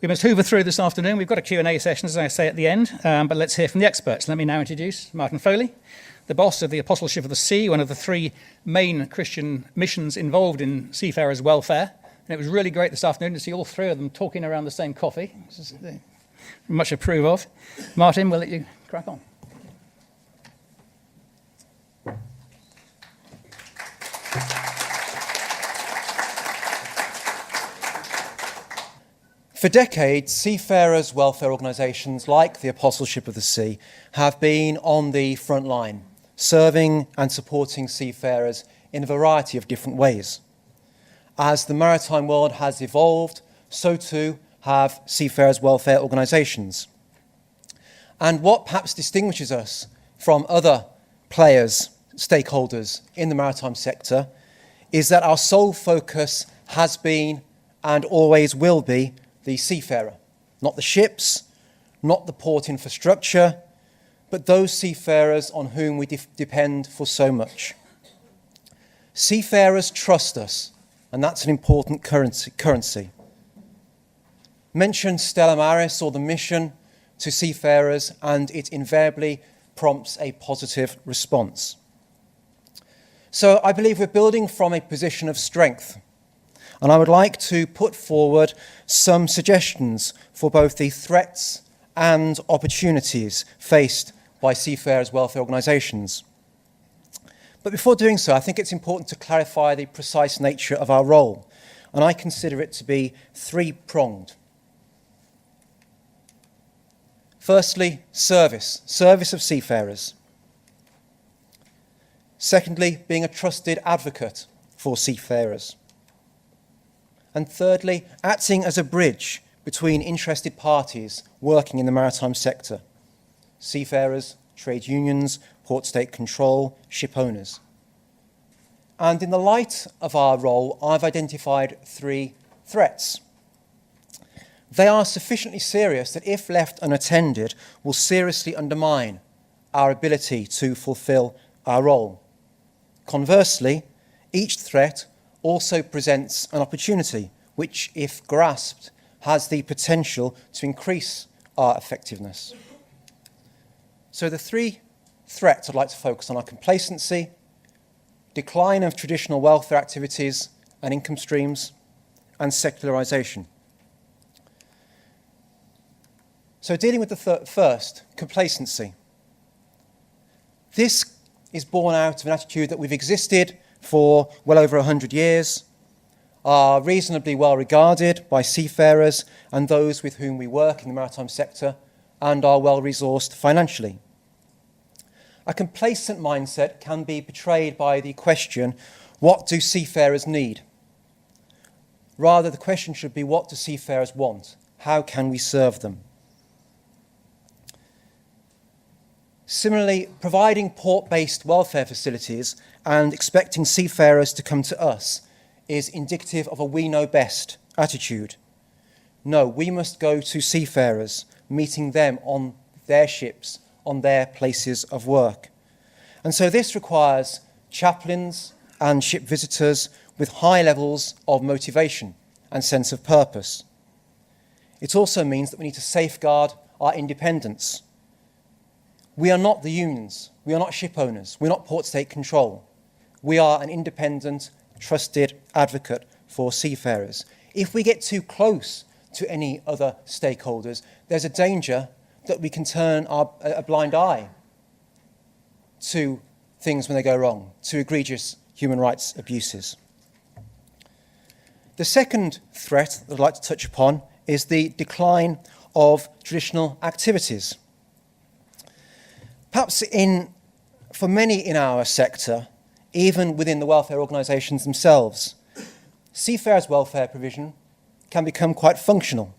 We must hoover through this afternoon. We've got a Q&A session, as I say, at the end, but let's hear from the experts. Let me now introduce Martin Foley, the boss of the Apostleship of the Sea, one of the three main Christian missions involved in seafarers' welfare. And it was really great this afternoon to see all three of them talking around the same coffee. Much approve of. Martin, we'll let you crack on. For decades, seafarers' welfare organisations like the Apostleship of the Sea have been on the front line, serving and supporting seafarers in a variety of different ways. As the maritime world has evolved, so too have seafarers' welfare organisations. And what perhaps distinguishes us from other players, stakeholders in the maritime sector, is that our sole focus has been and always will be the seafarer, not the ships, not the port infrastructure, but those seafarers on whom we depend for so much. Seafarers trust us, and that's an important currency. Mention Stella Maris or the mission to seafarers, and it invariably prompts a positive response. So I believe we're building from a position of strength. And I would like to put forward some suggestions for both the threats and opportunities faced by seafarers' welfare organisations. But before doing so, I think it's important to clarify the precise nature of our role, and I consider it to be three-pronged. Firstly, service of seafarers. Secondly, being a trusted advocate for seafarers. And thirdly, acting as a bridge between interested parties working in the maritime sector: seafarers, trade unions, port state control, ship owners. And in the light of our role, I've identified three threats. They are sufficiently serious that if left unattended, will seriously undermine our ability to fulfil our role. Conversely, each threat also presents an opportunity which, if grasped, has the potential to increase our effectiveness. So the three threats I'd like to focus on are complacency, decline of traditional welfare activities and income streams, and secularisation. So dealing with the first, complacency. This is born out of an attitude that we've existed for well over 100 years, are reasonably well regarded by seafarers and those with whom we work in the maritime sector, and are well resourced financially. A complacent mindset can be portrayed by the question, what do seafarers need? Rather, the question should be, what do seafarers want? How can we serve them? Similarly, providing port-based welfare facilities and expecting seafarers to come to us is indicative of a we know best attitude. No, we must go to seafarers, meeting them on their ships, on their places of work. And so this requires chaplains and ship visitors with high levels of motivation and sense of purpose. It also means that we need to safeguard our independence. We are not the unions, we are not ship owners, we're not port state control. We are an independent, trusted advocate for seafarers. If we get too close to any other stakeholders, there's a danger that we can turn a blind eye to things when they go wrong, to egregious human rights abuses. The second threat that I'd like to touch upon is the decline of traditional activities. Perhaps for many in our sector, even within the welfare organisations themselves, seafarers' welfare provision can become quite functional,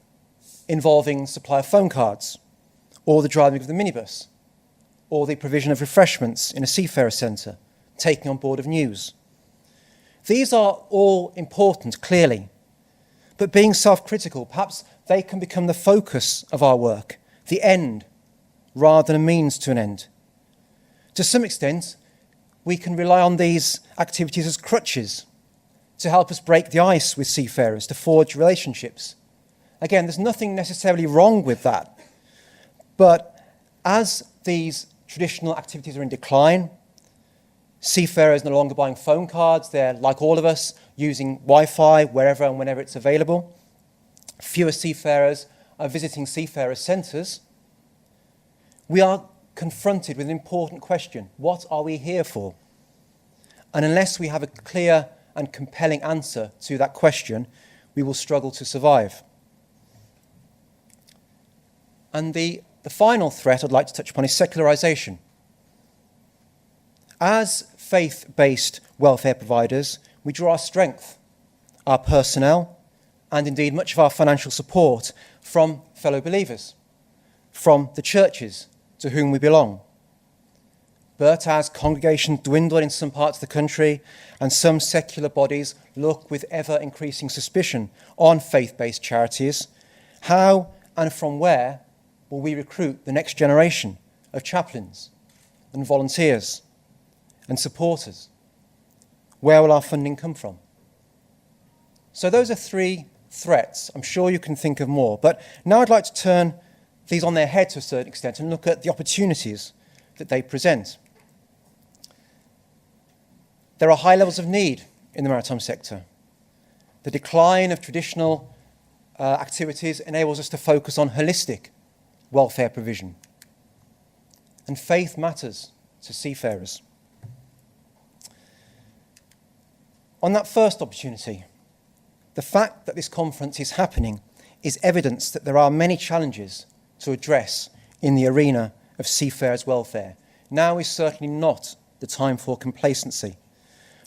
involving supply of phone cards, or the driving of the minibus, or the provision of refreshments in a seafarer centre, taking on board of news. These are all important, clearly, but being self-critical, perhaps they can become the focus of our work, the end, rather than a means to an end. To some extent, we can rely on these activities as crutches to help us break the ice with seafarers, to forge relationships, Again, there's nothing necessarily wrong with that. But as these traditional activities are in decline, seafarers no longer buying phone cards, they're, like all of us, using Wi-Fi wherever and whenever it's available. Fewer seafarers are visiting seafarers' centres. We are confronted with an important question. What are we here for? And unless we have a clear and compelling answer to that question, we will struggle to survive. And the final threat I'd like to touch upon is secularisation. As faith-based welfare providers, we draw our strength, our personnel, and indeed much of our financial support from fellow believers, from the churches to whom we belong. But as congregations dwindle in some parts of the country and some secular bodies look with ever-increasing suspicion on faith-based charities, how and from where will we recruit the next generation of chaplains and volunteers and supporters? Where will our funding come from? So those are three threats. I'm sure you can think of more. But now I'd like to turn these on their head to a certain extent and look at the opportunities that they present. There are high levels of need in the maritime sector. The decline of traditional activities enables us to focus on holistic welfare provision. And faith matters to seafarers. On that first opportunity, the fact that this conference is happening is evidence that there are many challenges to address in the arena of seafarers' welfare. Now is certainly not the time for complacency.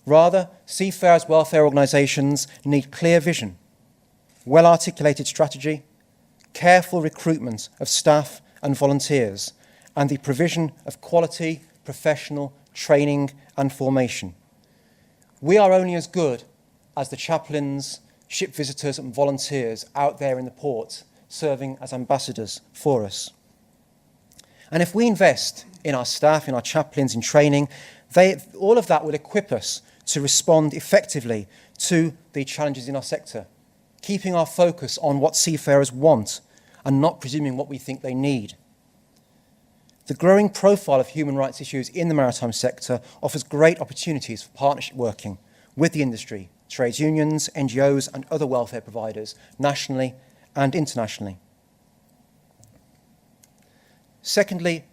Rather, seafarers' welfare organisations need clear vision, well-articulated strategy, careful recruitment of staff and volunteers, and the provision of quality, professional training and formation. We are only as good as the chaplains, ship visitors and volunteers out there in the port serving as ambassadors for us. And if we invest in our staff, in our chaplains, in training, all of that will equip us to respond effectively to the challenges in our sector, keeping our focus on what seafarers want and not presuming what we think they need. The growing profile of human rights issues in the maritime sector offers great opportunities for partnership working with the industry, trades unions, NGOs and other welfare providers, nationally and internationally. Secondly,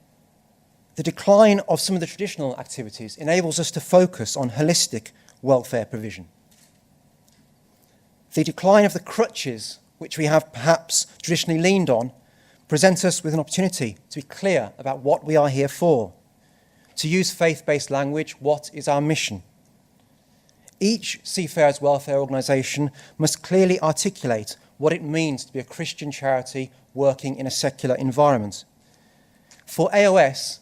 the decline of some of the traditional activities enables us to focus on holistic welfare provision. The decline of the crutches which we have perhaps traditionally leaned on presents us with an opportunity to be clear about what we are here for, to use faith-based language, what is our mission. Each seafarers' welfare organisation must clearly articulate what it means to be a Christian charity working in a secular environment. For AOS,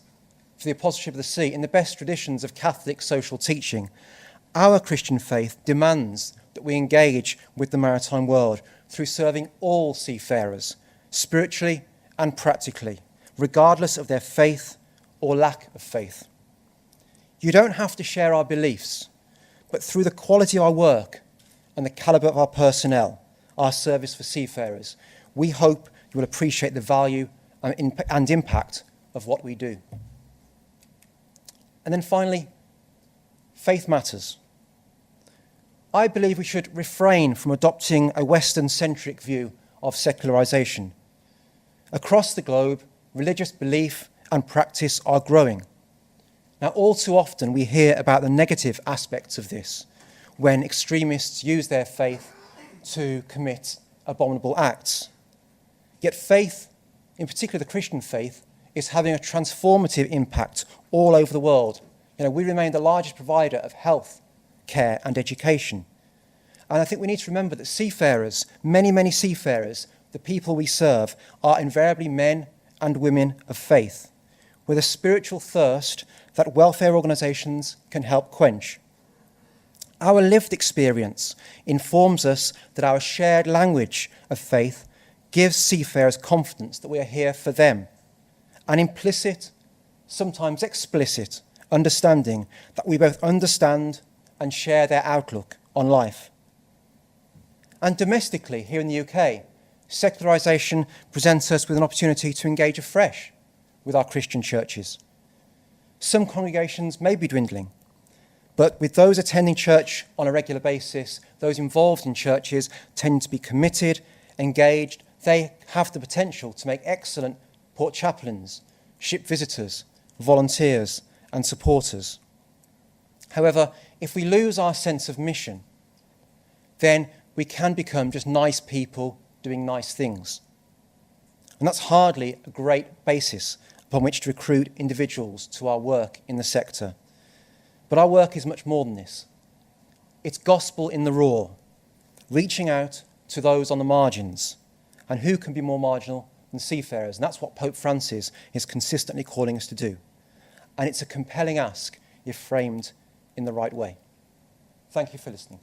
for the Apostleship of the Sea, in the best traditions of Catholic social teaching, our Christian faith demands that we engage with the maritime world through serving all seafarers, spiritually and practically, regardless of their faith or lack of faith. You don't have to share our beliefs, but through the quality of our work and the calibre of our personnel, our service for seafarers, we hope you will appreciate the value and impact of what we do. And then finally, faith matters. I believe we should refrain from adopting a Western-centric view of secularisation. Across the globe, religious belief and practice are growing. Now, all too often we hear about the negative aspects of this, when extremists use their faith to commit abominable acts. Yet faith, in particular the Christian faith, is having a transformative impact all over the world. We remain the largest provider of health, care and education. And I think we need to remember that seafarers, many, many seafarers, the people we serve, are invariably men and women of faith, with a spiritual thirst that welfare organisations can help quench. Our lived experience informs us that our shared language of faith gives seafarers confidence that we are here for them, an implicit, sometimes explicit, understanding that we both understand and share their outlook on life. And domestically, here in the UK, secularisation presents us with an opportunity to engage afresh with our Christian churches. Some congregations may be dwindling, but with those attending church on a regular basis, those involved in churches tend to be committed, engaged. They have the potential to make excellent port chaplains, ship visitors, volunteers, and supporters. However, if we lose our sense of mission, then we can become just nice people doing nice things. And that's hardly a great basis upon which to recruit individuals to our work in the sector. But our work is much more than this. It's gospel in the raw, reaching out to those on the margins. And who can be more marginal than seafarers? And that's what Pope Francis is consistently calling us to do. And it's a compelling ask if framed in the right way. Thank you for listening.